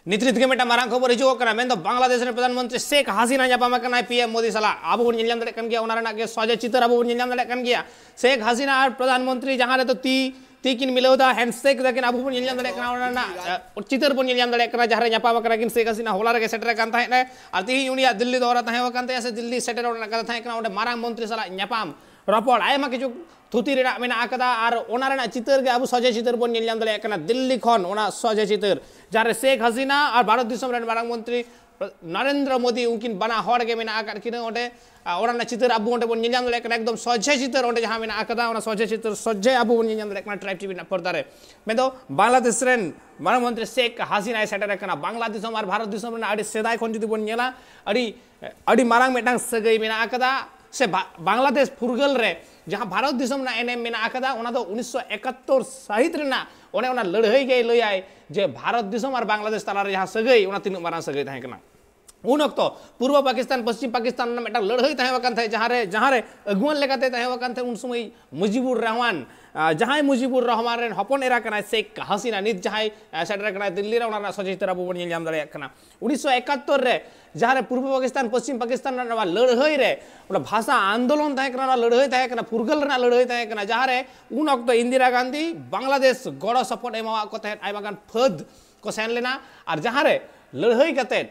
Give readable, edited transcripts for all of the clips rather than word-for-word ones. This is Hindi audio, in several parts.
नित्रित के मेटा मारांग खबर हिजो कना मेन दो बांग्लादेश रे प्रधानमंत्री शेख हसीना ᱧᱟᱯᱟᱢ ᱠᱟᱱᱟᱭ पीएम मोदी साला आबो बन ᱧᱮᱞ ᱫᱟᱲᱮ ᱠᱟᱱ ᱜᱮᱭᱟ ᱚᱱᱟ ᱨᱮᱱᱟᱜ गे सजे चित्र आबो बन ᱧᱮᱞ ᱫᱟᱲᱮ ᱠᱟᱱ ᱜᱮᱭᱟ शेख हसीना और प्रधानमंत्री जहां रे तो ती किन मिलौदा हैंडशेक दकिन आबो बन ᱧᱮल दाड़े कना ओना ना चित्र बन ᱧᱮल दाड़े कना जहां रे ᱧᱟᱯᱟᱢ कना किन शेख हसीना होला रे सेटर कान थाहे ने और ती उनिया दिल्ली दौरा थाहे वकान ते से दिल्ली सेटर ओना कथा थाहे कना ओंडे मारांग मंत्री साला ᱧᱟᱯᱟᱢ रपड़ आयमा किछु थुती रेना मेना आकदा और ओना रेना चित्र गे आबो सजे चित्र बन ᱧᱮल दाड़े कना दिल्ली खन ओना सजे चित्र जहां रे शेख हसीना और भारत दिसम रे मारांग मंत्री नरेंद्र मोदी उनकिन बना हड़ के मेना आकद किन ओंडे ओना चित्र आबो ओंडे बन ᱧᱮल दाड़े कना एकदम सजे चित्र ओंडे जहां मेना आकदा ओना सजे चित्र सजे आबो बन ᱧᱮल दाड़े कना ट्राइब टीवी ना पर्दा रे मेदो बांग्लादेश रेन मारांग मंत्री शेख हसीना सेटर कना बांग्लादेश और भारत दिसम रे आडी सेदाय खन जुदी बन ᱧᱮᱞᱟ आडी मारांग मेटांग सगै मेना आकदा से बांग्लादेश फुरगल रे जहां भारत दिसम ना एनएम मेना आकदा ओना दो 1971 साहित रेना ओने ओना लड़ाई गे लयाय जे भारत दिसम और बांग्लादेश ताला रे जहां सगै ओना तीन मारांग सगै थाहे कना उन वक्त पूर्व पाकिस्तान पश्चिम पाकिस्तान में मेटा लड़ाई थाहे वकान थे जहां रे अगुवन लेकाते थाहे वकान थे उन समय मुजीबुर रहमान जहां मुजीबुर रहमान रेन हपन एरा कना शेख हसीना नित जहां सेटर कना दिल्ली रे ओना सजे चित्र आबो बन ᱧᱮᱞ ᱧᱟᱢ दाड़े कना 1971 रे जहां रे पूर्व पाकिस्तान पश्चिम पाकिस्तान रे लड़ाई रे ओना भाषा आंदोलन थाहे कना लड़ाई थाहे कना फुरगल रे लड़ाई थाहे कना जहां रे उन वक्त इंदिरा गांधी बांग्लादेश गड़ सपोर्ट एमावा को थाहे आयमा गान फद को सेन लेना और जहां रे लड़ाई कते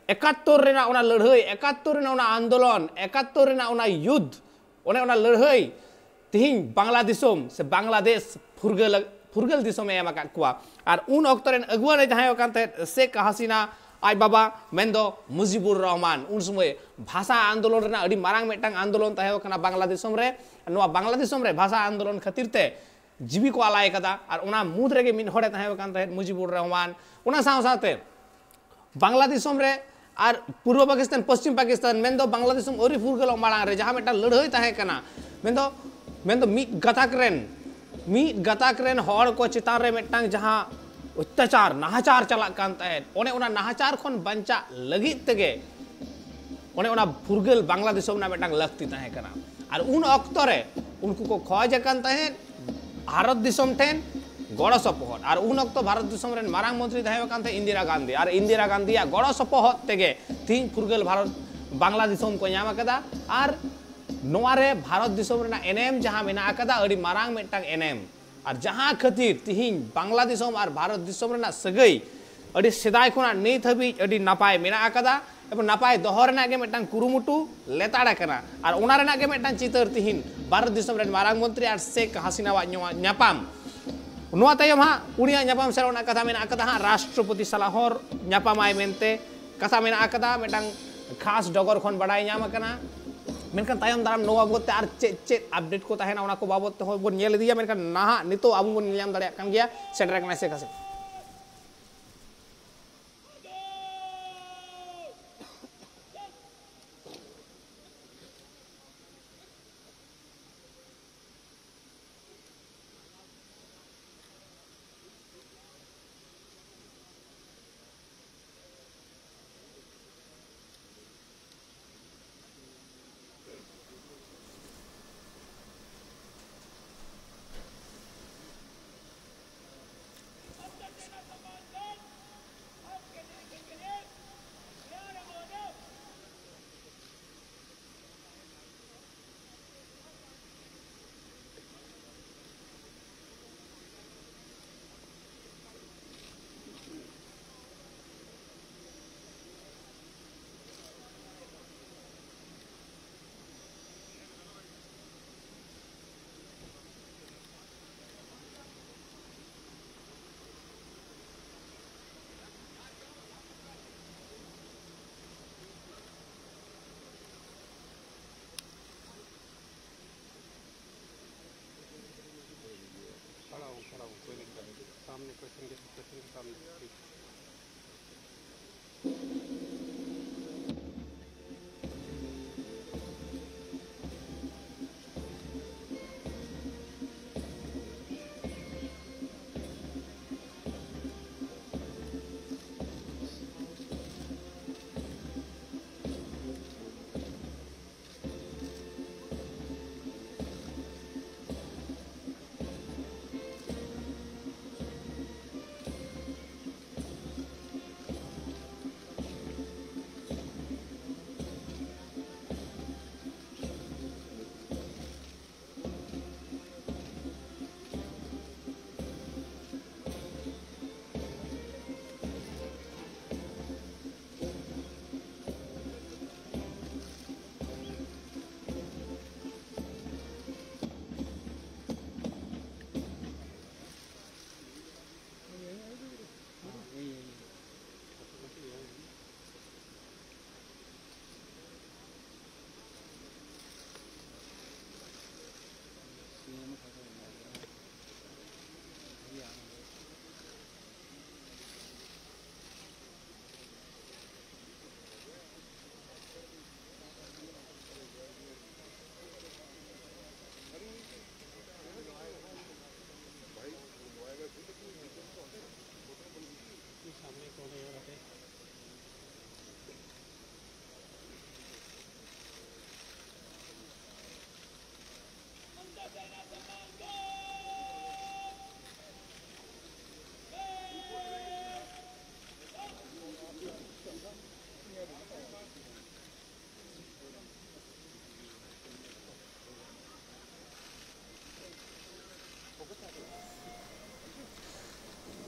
71 रेना ओना लड़ाई 71 रेना ओना आंदोलन 71 रेना ओना युद्ध ओने ओना लड़ाई तिहिं बांग्लादेशम से बांग्लादेश फुरगल दिसम एम आका कुआ और उन वक्त रेन अगुवा जहां वकानते शेख हसीना आई बाबा मेंदो मुजीबुर रहमान उन समय भाषा आंदोलन रेना अडी मारांग मेटांग आंदोलन ताहे वकना बांग्लादेशम रे नोआ बांग्लादेशम रे भाषा आंदोलन खातिर ते जीवी को आलाय कदा और उना मुद रेगे मिन हड़े ताहे वकानते मुजीबुर रहमान उना साव साथे बांग्लादेशम रे और पूर्व पाकिस्तान पश्चिम पाकिस्तान मेंदो बांग्लादेश ओरी फुरगल मांग रे जहां मेटा लड़ाई ताहे कना मेंदो मी गताक रेन हड़ को चितान रे मेटांग जहां अत्याचार नाहाचार चला कान ताहे ओने ओना नाहाचार खन बंचा लगित तेगे ओने ओना फुरगल बांग्लादेश ना मेटांग लगती ताहे कना और उन अक्तो रे उनको को खोज कान ताहे भारत दिसम ठेन गड़ सपोहट और उन वक्त भारत दिसम रेन मारांग मंत्री थाहे वकान थे इंदिरा गांधी गड़ सपोहट तेगे तीन फुरगल भारत बांग्लादेशम को ᱧᱟᱢ कदा और नोआरे भारत दिसम रेना एनएम जहां मेना कदा अडी मारांग मेटांग एनएम और जहां खातिर तिहिं बांग्लादेशम और भारत दिसम रेना सगै अडी सेदाय खुना नित हबी अडी नापाय मेना कदा एबं नापाय दोहो रेना गे मेटांग कुरुमुटु लेताड़ा कना और ओना रेना गे मेटांग चितर तिहिं भारत दिसम रेन मारांग मंत्री और शेख हसीना वा ᱧᱟᱯᱟᱢ नुआ तायम हाँ उड़िया ᱧᱟᱯᱟᱢ सेरोना कथा मेना कदा हाँ राष्ट्रपति सलाहर ᱧᱟᱯᱟᱢᱟय मेनते कथा मेना कदा मेटांग खास डगर खन बडाय ᱧᱟᱢ कना मेनखान तायम दाराम नोआ बाबत आर चेत अपडेट को ताहेना ओना को बाबत हो बन ᱧᱮᱞ इदिया मेनखान नाहा नितो आबो बन ᱧᱟᱢ दाड़े कान गया सेटर कना शेख हसीना सामने क्वेश्चन के सामने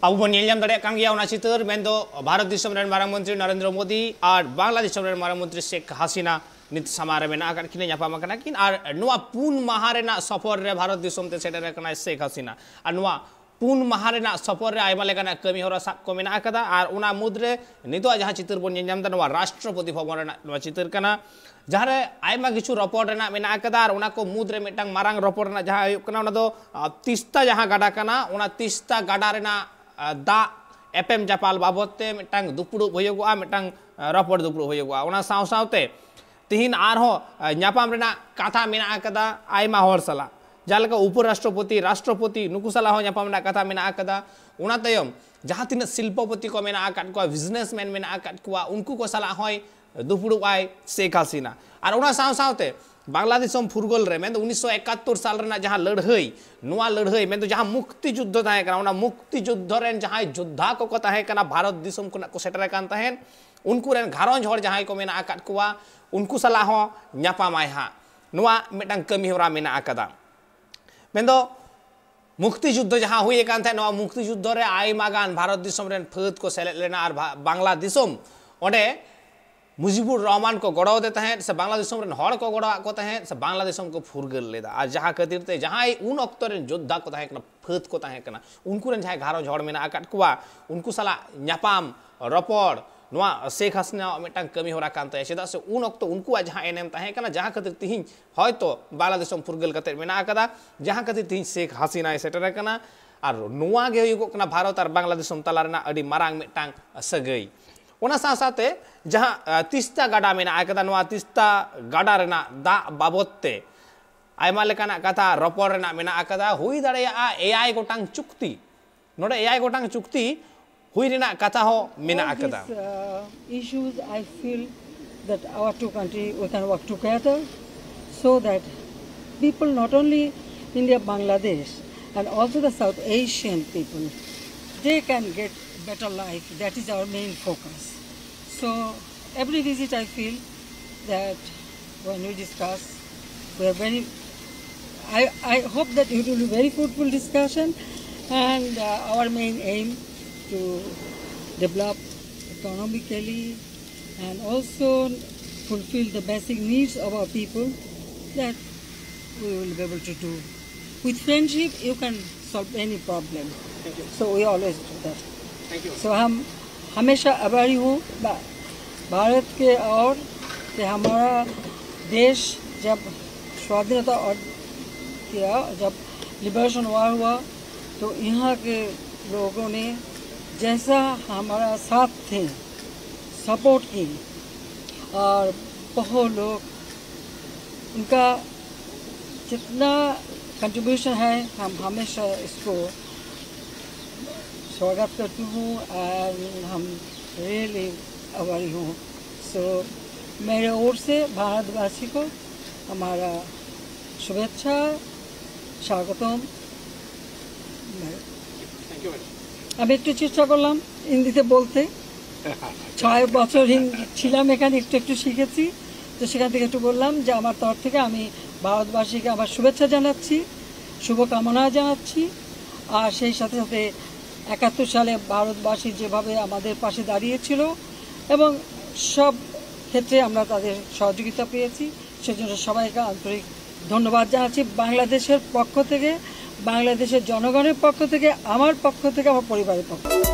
Abu bon nyam dare kan gya ona chitar mendo Bharat disam ren marang menteri Narendra Modi ar Bangladesh disam ren marang menteri Sheikh Hasina nit samare mena akan kini nyapa makana kin ar noa pun maharena safar re Bharat disam te seter kana Sheikh Hasina ar noa pun maharena safar re ayma lekana kami hora sak ko mena akada ar una mudre nito jaha chitar bon nyam dan noa Rashtrapati Bhavan rena noa chitar kana jahare ayma kichu report rena mena akada ar una ko mudre metang marang report rena jaha ayuk kana ona do tista jaha gada kana ona tista gada rena da FM Japal babote metang dupuru hoyogoa metang report dupuru hoyogoa ona saw sawte tihin arho nyapam rena katha mena akada ayma hor sala jalaka uparastrapati rashtrapati nuku sala ho nyapam rena katha mena akada ona tayom jaha tinat silpopati ko mena akat ko businessman mena akat ko unku ko sala hoy dupuru ai Sheikh Hasina ar ona saw sawte Bangladesh फुरगल रे मैं 1971 साल रना जहाँ लड़हई नुआ लड़हई मैं जहाँ मुक्ति युद्ध ताहे कना उना मुक्ति युद्ध रेन जहाँ योद्धा को ताहे कना भारत दिसम को सेटर कान ताहेन उनको रेन घारों हर जहाँ को मेना आकात कुआ उनको सलाह हो ᱧᱟᱯᱟᱢᱟᱭ हा नुआ मिटang कमी होरा मेना आकादा मैं मुक्ति युद्ध जहाँ हुई कान ताहे नुआ मुक्ति युद्ध रे आयमा गान भारत दिसम रेन फौज को सेलेद लेना और बांग्ला दिसम ओडे मुजिबुर रहमान को गड़ो देता है से बांग्लादेश में हर को गड़ो को है से बांग्लादेश को फुरगल लेदा और जहाँ खातिर ते जहाँ उन अक्तो रे योद्धा को ताहे कना फौज को ताहे कना उनको रेन जहाँ घारो झड़ में आकाट कुआ उनको सला ᱧᱟᱯᱟᱢ रपड़ नुआ शेख हसीना मिटang कमी होरा कान ताहे चेदा से उन अक्तो उनको जहाँ एनएम ताहे कना जहाँ खातिर तिहिं हयतो बांग्लादेश में फुरगल कते मेना आकादा जहाँ खातिर तिहिं शेख हसीना सेटर कना और नुआ गे हुई कना भारत और बांग्लादेश तला रेना अडी मारांग मिटang सगई ओना साथे जहाँ तिस्ता गाडा मेना आकदा नुआ तिस्ता गाडा रेना दा बाबतते आयमा लेकाना कथा रपड़ रेना मेना आकदा हुई दाड़ेया एआई गोटांग चुक्ति नोडे एआई गोटांग चुक्ति हुई रेना कथा हो मेना आकदा issues I feel that our two countries we can work together so that people not only India Bangladesh and also the South Asian people they can get better life. That is our main focus. So every visit I feel that when we discuss, we are very. I hope that it will be very fruitful discussion, and our main aim to develop economically and also fulfill the basic needs of our people. That we will be able to do. With friendship, you can solve any problem. Thank you. So we always do that. Thank you. So हम हमेशा आभारी हूँ भारत के और कि हमारा देश जब स्वाधीनता और किया जब लिबरेशन वार हुआ तो यहाँ के लोगों ने जैसा हमारा साथ थे सपोर्ट की और बहुत लोग उनका जितना कंट्रीब्यूशन है हम हमेशा इसको स्वागत करती हूँ और हम रियली आभारी हूँ सो मेरे ओर से भारतवासी को हमारा शुभेच्छा স্বাগতম আমি একটু চেষ্টা করলাম হিন্দিতে বলতে 6 বছর ছিলাম এখানে একটু একটু শিখেছি তো সেখান থেকে একটু বললাম যে আমার তরফ থেকে আমি ভারতবাসীকে আমার শুভেচ্ছা জানাচ্ছি শুভকামনা জানাচ্ছি আর সেই সাথে সাথে 71 সালে ভারতবাসী যেভাবে আমাদের পাশে দাঁড়িয়েছিল এবং সব ক্ষেত্রে আমরা তাদের সহযোগিতা পেয়েছি সেজন্য সবাইকে আন্তরিক ধন্যবাদ জানাচ্ছি বাংলাদেশের পক্ষ থেকে বাংলাদেশের জনগণের পক্ষ থেকে আমার পক্ষ থেকে আমার পরিবারের পক্ষ থেকে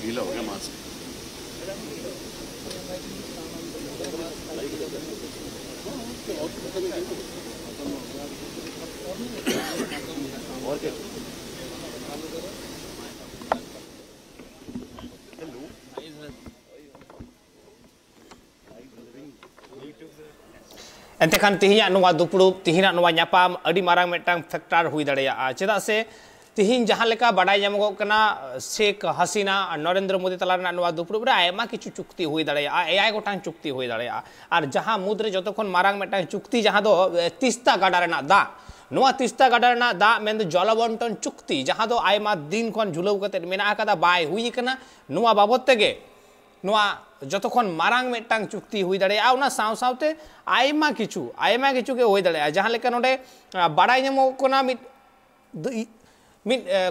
गीला हो गया मास्क और क्या entekan tihinya nuwa dupulup tihinya nuwa nyapam adi marang metang faktor hui dareya cheda se तिहिन जहां लेका बड़ाई जामगो कना शेख हसीना नरेंद्र मोदी तला नवा दुपुरुब रे आयमा किछु चुक्ति हुई दाड़ेया एआई गोटांग चुक्ति हुई दाड़ेया और जहां मुद्रे जतखन मारांग मेटांग चुक्ति जहां दो तिस्ता गाडा रेना दा नवा तिस्ता गाडा रेना दा मेन जलबंटन चुक्ति जहां दो आयमा दिन खन झुलव कते मेना आकादा बाय हुई कना नवा बाबत तेगे नवा जतखन मारांग मेटांग चुक्ति हुई दाड़ेया उना साव सावते आयमा किछु के हुई दाड़ेया जहां लेका नोडे बड़ाई जामगो कना मिट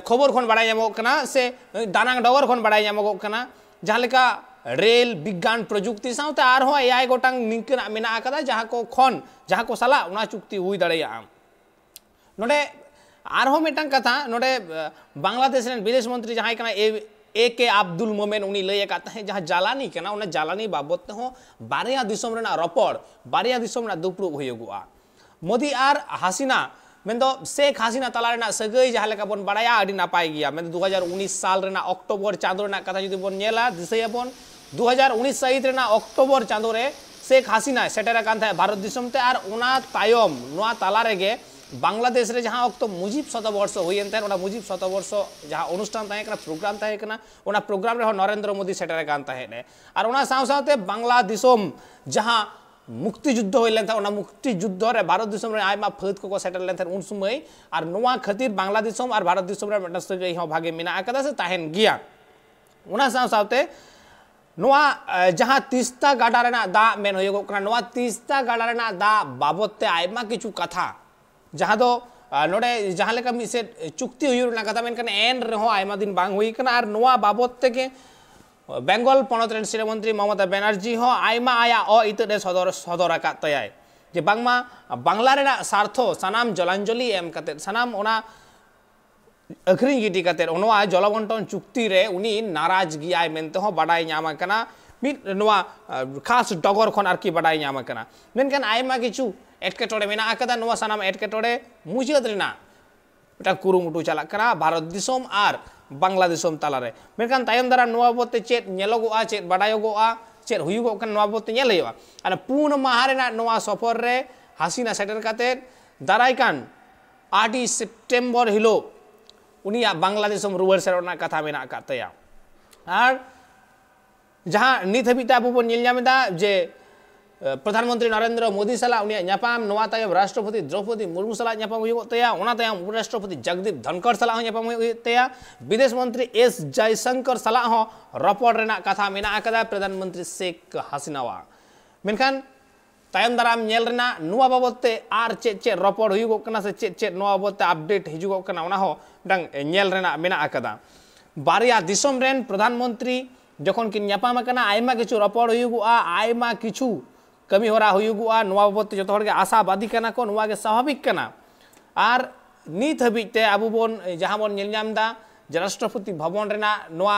खबर खन बड़ाई जामगो कना से दानांग डगर खन बड़ाई जामगो कना जहां लेका रेल विज्ञान प्रजुक्ति सावते आरहो एआई गोटांग निंकना मेना आकादा जहां को साला उना चुक्ति हुई दाड़ेया नोडे आरहो मेटांग कथा नोडे बांग्लादेश रेन विदेश मंत्री जहां कना ए.के. अब्दुल मोमेन उनी लय आकाता है जहां जालानी कना उना जालानी बाबत हो बारिया दिसम रेना रपड़ बारिया दिसम रेना दुपुरुब हुयुगुआ मोदी आर हसीना मेन्दो शेख हसीना तला रेना सगई जहां लेका बन बड़ाया अडी नापाय गिया मेन्दो 2019 साल रेना अक्टोबर चांदो रेना कथा जुदी बन नेला दिसैयाबन 2019 सहित रेना अक्टोबर चांदो रे शेख हसीना सेटेरा कान था भारत दिसम ते आर उना तायम नोआ तला रेगे बांग्लादेश रे जहां अक्तो मुजिब शतवर्ष हुईन तहन ओना मुजिब शतवर्ष जहां अनुष्ठान ताहे कना प्रोग्राम ताहे कना ओना प्रोग्राम रे नरेंद्र मोदी सेटेरा कान ताहे ने आर ओना साव सावते बांग्ला दिसम जहां मुक्ति युद्ध हो लेन था ओना मुक्ति युद्ध रे भारत दिसम रे आयमा फौज को सेटल लेन था उन समय आर नोआ खातिर बांग्ला दिसम आर भारत दिसम रे मटन हो भागे मिना आकादा से ताहेन गिया ओना साव सावते नोआ जहां तिस्ता गाडा रेना दा मेन होयगो कना नोआ तिस्ता गाडा रेना दा बाबतते आयमा किछु कथा जहां दो नोडे जहां लेका मिसे चुक्ति हुयुना कथा मेन कने एन रे हो आयमा दिन बांग हुई कना आर नोआ बाबतते के बेंगल पनत रेन श्रीमंत्री ममता बनर्जी हो आयमा आया अ इतरे सदर आका तयाय जे बांगमा बांग्ला रेना सार्थो सनाम जलांजलि एम कते सनाम ओना अखरी गिटी कते ओनवा जलबंटन चुक्ति रे उनी नाराज गियाय मेनते हो बडाई न्यामा कना मिट नोवा खास डगर खन आरकी बडाई न्यामा कना मेनकन आयमा किछु एटकेटोड़े मेना आकादा नोवा सनाम एटकेटोड़े मुजियत रेना मिटा कुरुमुटु चाला कना भारत दिसम आर बांग्लादेशम तालारे मेनकान तायम दारा नोवा बोते चेत नेलोगोआ चेत बडायोगोआ चेत हुयुगो कन नोवा बोते नेल हयुआ आना पूर्ण माहा रेना नोवा सफर रे हसीना सेटर काते दाराय कान 8 सेप्टेम्बर हिलो उनिया बांग्लादेशम रुवार सेरोना कथा मेना कातया आर जहां नित हबिटा अबो बन नेल न्यामेदा जे प्रधानमंत्री नरेंद्र मोदी सला उनिया न्यापाम नोवा तायम राष्ट्रपति द्रौपदी मुर्मू सला न्यापाम हुयुगो तया ओना तायम उपराष्ट्रपति जगदीप धनखड़ सला न्यापाम हुयुगो तया विदेश मंत्री एस जयशंकर सला हो रपड़ रेना कथा मेना आकादा प्रधानमंत्री Sheikh हसीनावा मेनखान तायम दाराम nail Raina Nova बाबतते are चे रपड़ हुयुगो कना से चे नोवा बाबतते अपडेट हिजुगो कना ओना हो डंग नेल रेना मेना आकादा बारिया दिसम रेन प्रधानमंत्री जखन कि न्यापाम कना आयमा किछु रपड़ हुयुगो आयमा किछु कमी होरा हुयुगुआ नोवा बाबत जतो हर के आशावादी कना को नोवा के स्वाभाविक कना आर नित हबिते अबु बोन जहां बोन नेल न्यामदा राष्ट्रपति भवन रेना नोवा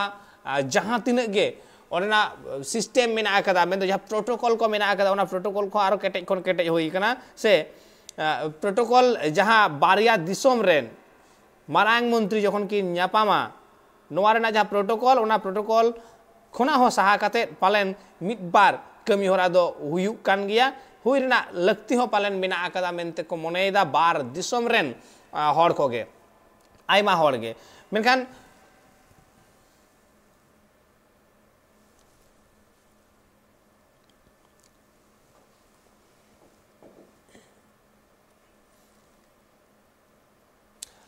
जहां तिने गे ओना सिस्टम मेना आकादा मेन जहां प्रोटोकॉल को मेना आकादा ओना प्रोटोकॉल को आरो केटे कोन केटे होई कना से प्रोटोकॉल जहां बारिया दिसोम रेन मारांग मंत्री जखन कि न्यापामा नोवा रेना जहां प्रोटोकॉल ओना प्रोटोकॉल खोना हो सहा काते पालेन मिट बार कमी होरा दो हुयुग कान गिया हुई रेना लक्ति हो पालन मेना आकादा मेनते को मोनेदा बार दिसोम रेन हर कोगे आयमा हर गे मेनखान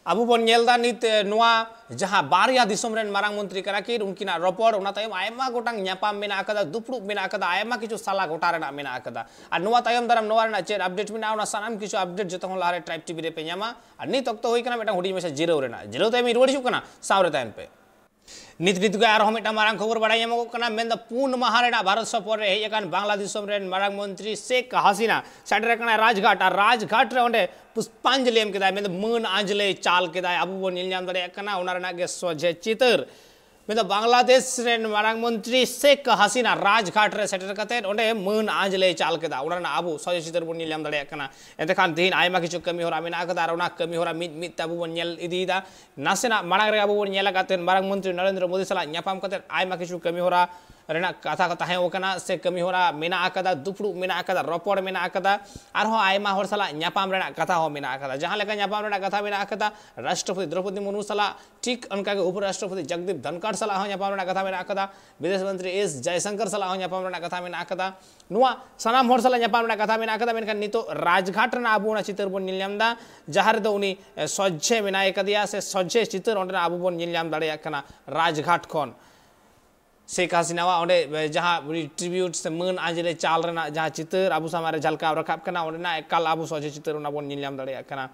अबु बन नेलदा नित नोआ जहां बारिया दिसोम रेन मारांग मंत्री कना कि उनकिना रपड़ ओना तायम आयमा गोटांग न्यापाम मेना आकादा दुपुरुब मेना आकादा आयमा किछु साला गोटा रेना मेना आकादा आ नोआ तायम दाराम नोआ रेना चेर अपडेट मेना ओना सानाम किछु अपडेट जतो हन लारे ट्राइब टीवी रे पे न्यामा आ नित तक तो होई कना मेटा हुडी मेसे जीरो रेना जीरो तायम रुवाड़ हिजु कना सावरे तायम पे नित नित को आरो मेटा मारांग खबर बडाय एमो कना मेन पूर्ण महारेना भारत सफर रे हेयकान बांग्लादेश रेन मारांग मंत्री शेख हसीना साइड कना राजघाट आ राजघाट रे ओंडे पुष्पांजलि एम केदा मेन मन आंजले चाल केदा अबु बन नेल न्याम दाड़े कना ओना रेना गे सोजे चितर मेन बांग्लादेश रेन मारांग मंत्री शेख हसीना राजघाट रे सेटर कते ओंडे मन आंजले चाल केदा ओना रेना अबु सोजे चितर बन नेल न्याम दाड़े कना एते खान दिन आयमा किछु कमी होरा मेना कदा ओना कमी होरा मित अबु बन नेल इदीदा नासेना मारांग रे अबु बन नेला कते मारांग मंत्री नरेंद्र मोदी सला न्यापाम कते आयमा किछु कमी होरा रेना कथा को ताहे ओकना से कमी होरा मेना आकदा दुपड़ू मेना आकदा रोपड़ मेना आकदा आरहो आयमा होर सला न्यापाम रेना कथा हो मेना आकदा जहां लेका न्यापाम रेना कथा मेना आकदा राष्ट्रपति द्रौपदी मुर्मू सला ठीक उनका के उपराष्ट्रपति जगदीप धनखड़ सला हो न्यापाम रेना कथा मेना आकदा विदेश मंत्री एस जयशंकर सला हो न्यापाम रेना कथा मेना आकदा नुआ सनाम होर सला न्यापाम रेना कथा मेना आकदा मेनखान नितो राजघाट रेना आबू चित्र बन निलयामदा जहां दो उनी सज्जे मेना कदिया से सज्जे चित्र ओंडे आबू बन निलयाम दाड़े कना राजघाट खन शेख हसीना ओंडे जहां ट्रिब्यूट से मन आजरे चाल रेना जहां चित्र आबू सामारे झलका रखाब कना ओंडेना एकाल आबू सज्जे चित्र ओना बन निलयाम दाड़े कना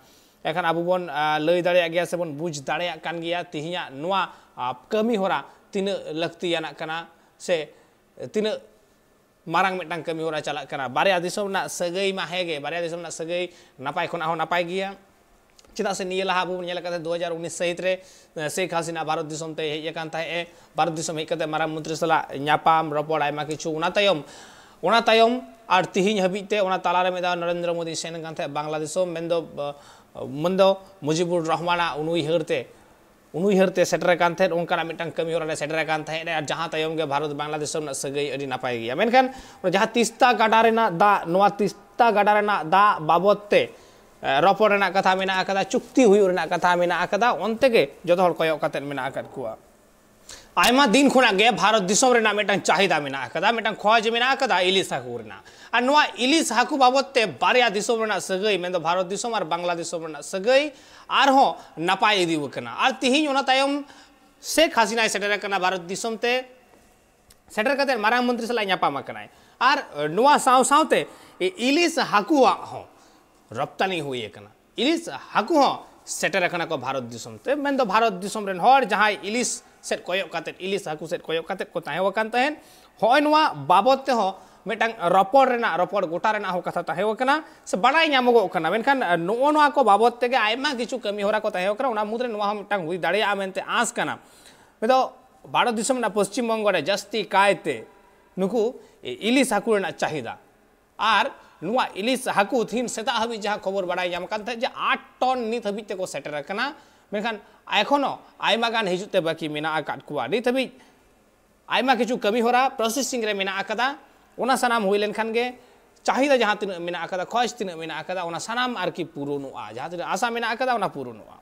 एखान आबू बन लय दाड़े गया से बन बुझ दाड़े कान गया तिहिया नुआ कमी होरा तीन लक्तियाना कना से तीन मारांग मिटांग कमी होरा चला कना बारिया दिसोम ना सगई मा हेगे बारिया दिसोम ना सगई नापाय खोना हो नापाय गया चिदा से निये लहा आबू नेल कते 2019 सहित रे शेख हसीना भारत दिसोम ते हेय कान ताहे भारत दिसोम हेय कते मारांग मंत्री सला न्यापाम रपड़ आयमा किछु उना तायम आर तिहिन हबिते उना ताला रे मेदा नरेंद्र मोदी सेन कान ताहे बांग्लादेशोम मंदो मुजिबुर रहमाना उनुइहरते सेटर कान थे उनका मिटन कमी होरा सेटर कान थे जहां तायम गे भारत बांग्लादेश ना सगई अडी नापाय गया मेनखान जहां तिस्ता गाडा रेना दा नोआ तिस्ता गाडा रेना दा बाबतते रपड़ रेना कथा मेना आकदा चुक्ति हुई रेना कथा मेना आकदा ओनते के जतो हर कयक काते मेना आकद कुआ आयमा दिन खुना गे भारत दिसोम रेना मिटन चाहिदा मेना आकदा मिटन खोज मेना आकदा इलिस हाकु रेना आ नोआ इलिस हाकु बाबतते बारिया दिसोम रेना सगई मेन दो भारत दिसोम और बांग्लादेश रेना सगई आरहो नापाय इदी वकना आर तिहिन ओना तायम शेख हसीना सेटर कना भारत दिसोम ते सेटर कते मारांग मंत्री सला न्यापामा कनाय आर नोआ साव सावते इलिस हाकुआ हो रप्तानी हुई कना इलिस हाकु हो सेटर कना को भारत दिसोम ते मेन दो भारत दिसोम रेन हर जहां इलिस सेट कोयक काते इलिस हाकु सेट कोयक काते को ताहे वकान तहन होय नोआ बाबत ते हो मिटांग रपड़ गोटा रेना हो कथा ताहे वकना से बड़ाई न्यामगो कना मेनखान नो नोआ को बाबत ते गे आयमा किछु कमी होरा को ताहे वकरा उना मुद्रे नोआ मिटांग हुई दाड़िया मेनते आस कना मेदो भारत दिसोम ना पश्चिम बंग रे जस्ती कायते नुकु इलिस हाकु रेना चाहिदा आर नुआ इलिस हाकु थीन सेता हबी जहां खबर बड़ाई जाम कान जे 8 टन नित हबी ते को सेटर कना मेनखान एखोनो आयमा गान हिजुते बाकी मेना आकाद कुआ नित हबी आयमा किछु कमी होरा प्रोसेसिंग रे मेना आकदा ओना सनाम हुई लेनखान गे चाहिदा जहां तिन मेना आकदा खोज तिन मेना आकदा ओना सनाम आर की पुरोनुआ जहां तिन आशा मेना आकदा ओना पुरोनुआ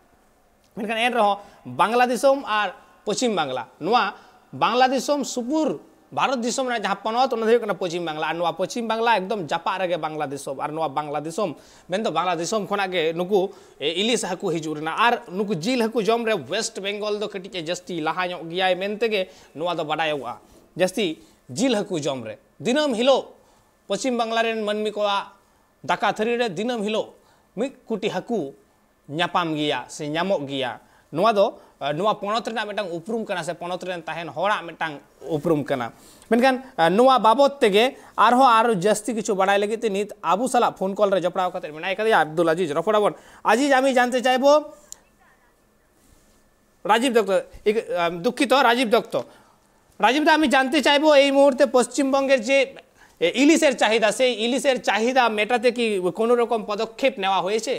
मेनखान एन रहो बांग्लादेशोम आर पश्चिम बांग्ला नुआ बांग्लादेशोम सुपुर भारत दिसोम रे जहां पनत ओना कना पश्चिम बांग्ला आर नुआ पश्चिम बांग्ला एकदम जापा रे बांग्लादेशोम आर नुआ बांग्लादेशोम मेन दो बांग्लादेशोम खोना गे नुकु इलिस हाकु हिजुरना आर नुकु जिल हाकु जम रे वेस्ट बेंगल दो कटिचे जस्ती लहा ᱧᱚᱜ गियाय मेनते गे नुआ दो बडायवा जस्ती जिल हाकु जम रे दिनम हिलो पश्चिम बांग्ला रेन मनमी को दाका थरी रे दिनम हिलो मिक कुटी हाकु न्यापाम गिया से ᱧᱟᱢᱚᱜ गिया नुआ दो नुआ पनत रेना मिटांग उपरुम कना से पनत रेन ताहेन होरा मिटांग उपरुम कना मेनखान नुआ बाबत तेगे आरो आरो जस्ती किछु बड़ाई लगिते नित आबू सला फोन कॉल रे जपड़ाव कते मेनाय कदिया अब्दुल अजीज रफड़ाबन अजीज आमी जानते चाइबो राजीव दत्त दुखित राजीव दा आमी जानते चाइबो এই মুহূর্তে পশ্চিমবঙ্গের যে ইলিশের চাহিদা সেই ইলিশের চাহিদা মেটাতে কি কোনো রকম পদক্ষেপ নেওয়া হয়েছে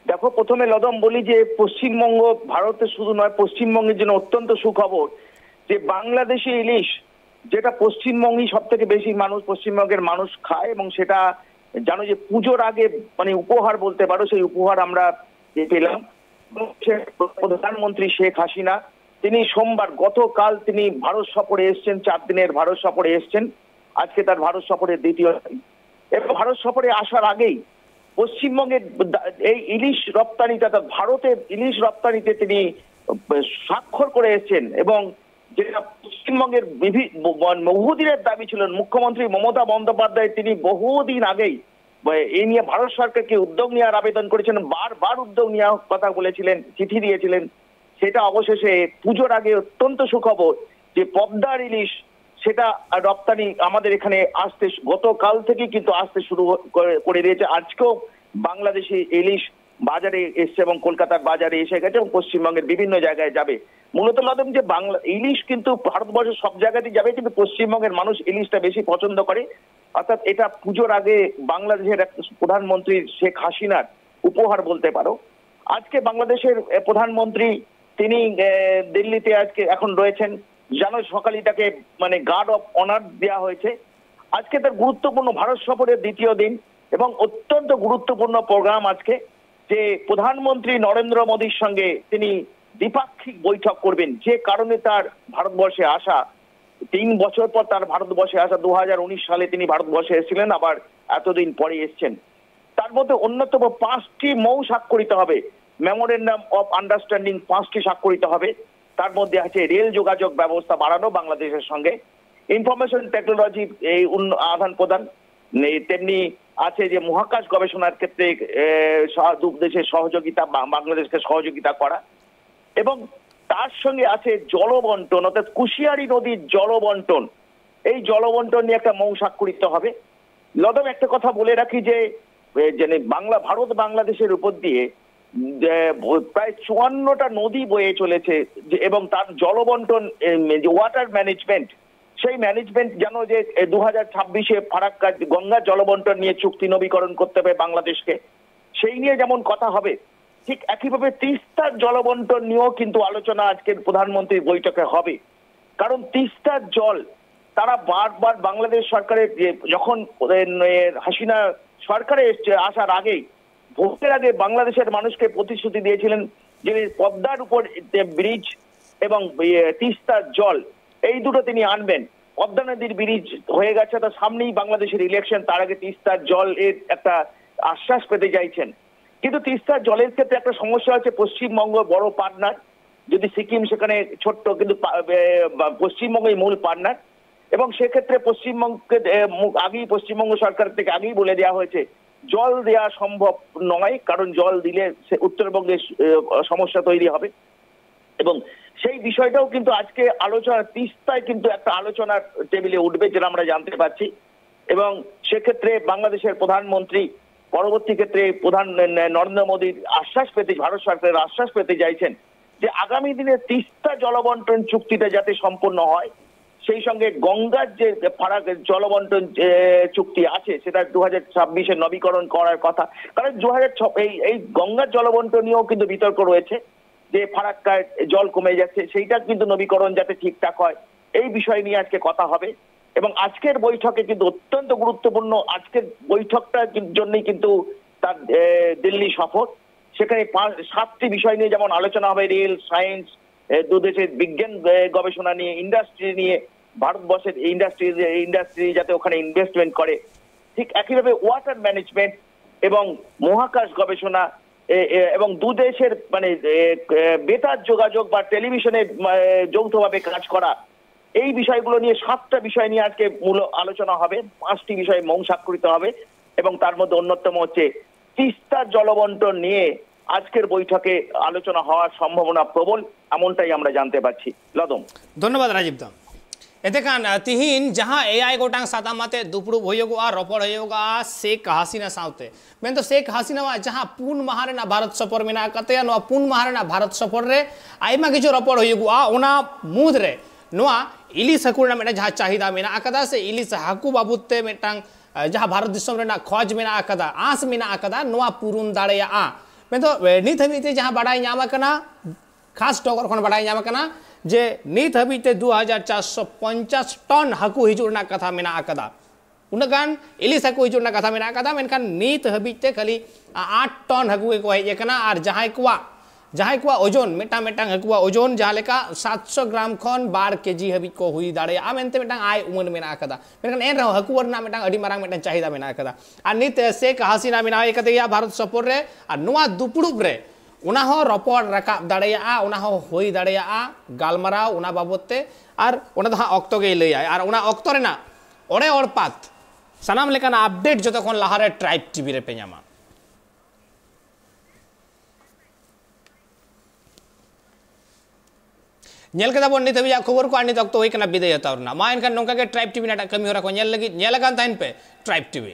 देखो प्रथमे लदम बोली जे पश्चिमबंग भारत शुधु नय पश्चिमबंगेर जन्य अत्यंत सुखबर जे बांग्लादेशी इलिश जेटा पश्चिमबंगे सबथेके बेशी मानुष पश्चिमबंगेर मानुष खाय एबं सेटा जानो जे पुजोर आगे माने उपहार बोलते पारो सेई उपहार आमरा पेलाम प्रधानमंत्री शेख हसीना तिनी सोमवार गतकाल तिनी भारत सफरे एसेছেন 4 दिनेर भारत सफरे एसेছেন आजके तार भारत सफरेर द्वितीय एबं भारत सफरे आसार आगेई पश्चिमबंगेर इलिश रप्तानिते भारतेर इलिश रप्तानिते तिनी स्वाक्षर करे एसेছেন এবং যেটা পশ্চিমবঙ্গের বহুদিনের দাবি ছিলেন মুখ্যমন্ত্রী মমতা বন্দ্যোপাধ্যায় তিনি বহুদিন আগেই এই নিয়ে ভারত সরকারকে উদ্যোগ নেওয়ার আবেদন করেছেন বারবার উদ্যোগ নেওয়ার কথা বলেছিলেন চিঠি দিয়েছিলেন সেটা অবশেষে পুজোর আগে অত্যন্ত সুখবর যে পদ্মার ইলিশ সেটা রপ্তানি আমাদের এখানে আসতে গতকাল থেকে কিন্তু আসতে শুরু করে দিয়েছে আজকেও বাংলাদেশি ইলিশ বাজারে এসছে এবং কলকাতার বাজারে এসে গেছে এবং পশ্চিমবঙ্গের বিভিন্ন জায়গায় যাবে মূলত লদম যে বাংলা ইলিশ কিন্তু ভারতবর্ষের সব জায়গাতেই যাবে কিন্তু পশ্চিমবঙ্গের মানুষ ইলিশটা বেশি পছন্দ করে অর্থাৎ এটা পুজোর আগে বাংলাদেশের প্রধানমন্ত্রী শেখ হাসিনার উপহার বলতে পারো আজকে বাংলাদেশের প্রধানমন্ত্রী তিনি দিল্লিতে আজকে এখন রয়েছেন জানো সকালেই তাকে মানে গার্ড অফ অনার দেওয়া হয়েছে। আজকে তার গুরুত্বপূর্ণ ভারত সফরের দ্বিতীয় দিন এবং অত্যন্ত গুরুত্বপূর্ণ প্রোগ্রাম আজকে, যে প্রধানমন্ত্রী নরেন্দ্র মোদীর সঙ্গে তিনি দ্বিপাক্ষিক বৈঠক করবেন, যে কারণে তার ভারতবর্ষে আসা। 3 বছর পর তার ভারতবর্ষে আসা, 2019 সালে তিনি ভারতবর্ষে এসেছিলেন, আবার এতদিন পরে এসছেন। তার মধ্যে অন্যতম 5টি মৌ স্বাক্ষরিত হবে, মেমোরেন্ডাম অফ আন্ডারস্ট্যান্ডিং 5টি স্বাক্ষরিত হবে। তার মধ্যে আছে রেল যোগাযোগ ব্যবস্থা বাড়ানো বাংলাদেশের সঙ্গে, ইনফরমেশন টেকনোলজি এই আদান প্রদান, তেমনি আছে যে মহাকাশ গবেষণার ক্ষেত্রে দু দেশের সহযোগিতা, বাংলাদেশকে সহযোগিতা করা, এবং তার সঙ্গে আছে জলবন্টন, অর্থাৎ কুশিয়ারি নদীর জলবন্টন। এই জলবন্টন নিয়ে একটা মৌ স্বাক্ষরিত হবে। লদম একটা কথা বলে রাখি যে ভারত বাংলাদেশের উপর দিয়ে প্রায় 54টা নদী বয়ে চলেছে, এবং তার জলবন্টন ওয়াটার ম্যানেজমেন্ট, সেই ম্যানেজমেন্ট যেন যে 2026-এ ফারাক্কা গঙ্গা জলবন্টন নিয়ে চুক্তি নবীকরণ করতে হবে বাংলাদেশকে, সেই নিয়ে যেমন কথা হবে, ঠিক একইভাবে তিস্তার জলবন্টন নিয়েও কিন্তু আলোচনা আজকের প্রধানমন্ত্রীর বৈঠকে হবে। কারণ তিস্তার জল তারা বারবার বাংলাদেশ সরকারের যখন হাসিনা সরকারে আসার আগেই, ভোটের আগে বাংলাদেশের মানুষকে প্রতিশ্রুতি দিয়েছিলেন যে পদ্মার উপর ব্রিজ এবং তিস্তার জল এই দুটো তিনি আনবেন। পদ্মা নদীর ব্রিজ হয়ে গেছে, তার সামনেই বাংলাদেশের ইলেকশন, তার আগে তিস্তার জল এর একটা আশ্বাস পেতে চাইছেন। কিন্তু তিস্তার জলের ক্ষেত্রে একটা সমস্যা হচ্ছে, পশ্চিমবঙ্গ বড় পার্টনার, যদি সিকিম সেখানে ছোট্ট, কিন্তু পশ্চিমবঙ্গই মূল পার্টনার, এবং সেক্ষেত্রে পশ্চিমবঙ্গকে পশ্চিমবঙ্গ সরকার থেকে আগেই বলে দেওয়া হয়েছে জল দেওয়া সম্ভব নয়, কারণ জল দিলে উত্তরবঙ্গে সমস্যা তৈরি হবে। এবং সেই বিষয়টাও কিন্তু আজকে আলোচনা, তিস্তায় কিন্তু একটা আলোচনার টেবিলে উঠবে, যেটা আমরা জানতে পারছি। এবং সেক্ষেত্রে বাংলাদেশের প্রধানমন্ত্রী পরবর্তী ক্ষেত্রে নরেন্দ্র মোদীর আশ্বাস পেতে, ভারত সরকারের আশ্বাস পেতে চাইছেন যে আগামী দিনে তিস্তা জলবন্টন চুক্তিটা যাতে সম্পন্ন হয়, সেই সঙ্গে গঙ্গার যে ফারাক জলবন্টন চুক্তি আছে সেটা 2026-এ নবীকরণ করার কথা। কারণ এই গঙ্গার জলবন্টন নিয়েও কিন্তু বিতর্ক রয়েছে, যে ফারাক্কার জল কমে যাচ্ছে, সেইটা কিন্তু নবীকরণ যাতে ঠিকঠাক হয়, এই বিষয় নিয়ে আজকে কথা হবে। এবং আজকের বৈঠকে কিন্তু অত্যন্ত গুরুত্বপূর্ণ, আজকের বৈঠকটার জন্যই কিন্তু তার দিল্লি সফর। সেখানে 7টি বিষয় নিয়ে যেমন আলোচনা হবে, রেল, সায়েন্স, দুদেশের বিজ্ঞান গবেষণা নিয়ে, ইন্ডাস্ট্রি নিয়ে, ভারতবর্ষের ইন্ডাস্ট্রি যাতে ওখানে ইনভেস্টমেন্ট করে, ঠিক একইভাবে ওয়াটার ম্যানেজমেন্ট এবং মহাকাশ গবেষণা, এবং দুদেশের মানে বেতার যোগাযোগ বা টেলিভিশনে যৌথভাবে কাজ করা, এই বিষয়গুলো নিয়ে 7টা বিষয় নিয়ে আজকে মূল আলোচনা হবে। 5টি বিষয়ে মৌ স্বাক্ষরিত হবে, এবং তার মধ্যে অন্যতম হচ্ছে তিস্তার জলবন্টন নিয়ে আজকের বৈঠকে আলোচনা হওয়ার সম্ভাবনা প্রবল, এমনটাই আমরা জানতে পারছি। লদম, ধন্যবাদ রাজীব দা। এতে কান তিহিন যাহা এআই গোটাং সাতামাতে দুপুড়ুব হইয়োগা রপড় হইয়োগা শেখ হাসিনা সাউতে মেন তো শেখ হাসিনা যাহা পুन माह रेना भारत सफर मेना कते नो पुन माह रेना भारत सफर रे आइमा किछु रपड़ हइयोगा ओना मुद रे नोआ इलिस हकुना मेना जहाँ चाहिदा मेना आकदा से इलिस हाकु बाबुते मेटांग जहाँ भारत दिसम रेना खोज मेना आकदा आस मेना आकदा नोआ पुरुन दाड़े आ मेन तो नित हबीते जहाँ बाडाई ᱧᱟᱢ कना खास टगर खन बाडाई ᱧᱟᱢ कना जे नित हबीते 2450 टन हाकु हिजुरना कथा मेना आकदा उनगान इलिस हाकु हिजुरना कथा मेना आकदा मेनखान नित हबीते खाली 8 टन हाकु को हेज कना आर जहां को ओजन मेटा मेटांग हाकुआ ओजन जहाँ लेका 700 ग्राम खन 12 केजी हबी को हुई दाड़े आ मेनते मेटांग आय उमन मेना आकदा मेनखान एन रहो हाकुआ ना मेटांग अडी मारांग मेटांग चाहिदा मेना आकदा आ नित शेख हसीना मेना एकते भारत सफर रे आ नोआ दुपुड़ुब रे उना हो रपड़ रकाब दाड़ेया उना हो होई दाड़ेया गालमाराव उना बाबते आर उना दहा ऑक्तो गे लैया आर उना ऑक्तो रेना ओड़े ओड़पात सानाम लेकान अपडेट जतखन लाहारे ट्राइब टीवी रे पे ᱧᱟᱢᱟ नेल के दाबो नित हबिया खबर को आनी तक तो होई कना बिदय हतावरना मा एनखान नोंका के ट्राइब टीवी नाटा कमी होरा को नेल लगी नेल कान ताइन पे ट्राइब टीवी।